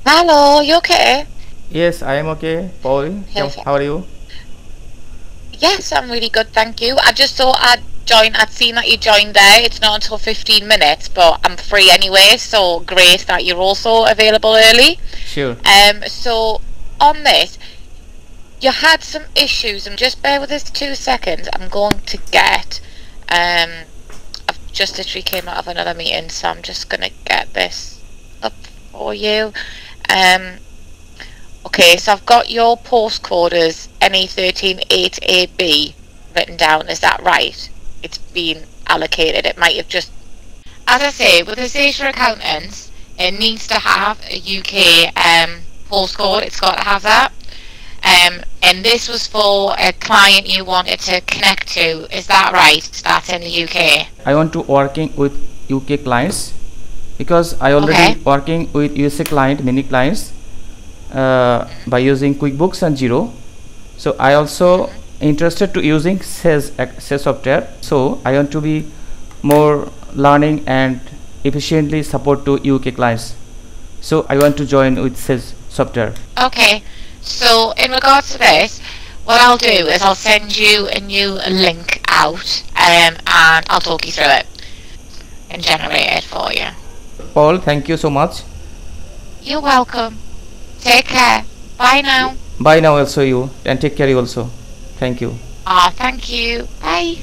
Hello, you okay? Yes, I am okay. Paul, Perfect. how are you? Yes, I'm really good, thank you. I just thought I'd join. I'd seen that you joined there. It's not until 15 minutes, but I'm free anyway, so great that you're also available early. Sure. So on this, you had some issues, and just bear with us 2 seconds. I'm going to get. I've just literally came out of another meeting, so I'm just gonna get this up for you. Um, Okay, so I've got your postcode as NE138AB written down. Is that right? It's been allocated. It might have just. As I say, with the Sage for Accountants, it needs to have a UK postcode. It's got to have that. And this was for a client you wanted to connect to. Is that right? That's in the UK. I want to working with UK clients because I already Okay. working with USA client, many clients by using QuickBooks and Zero. So I also interested to using Sage software. So I want to be more learning and efficiently support to UK clients. So I want to join with Sage software. Okay. So in regards to this, what I'll do is I'll send you a new link out, and I'll talk you through it and generate it for you. Paul, thank you so much. You're welcome. Take care. Bye now. Bye now also you, and take care you also. Thank you. Thank you. Bye.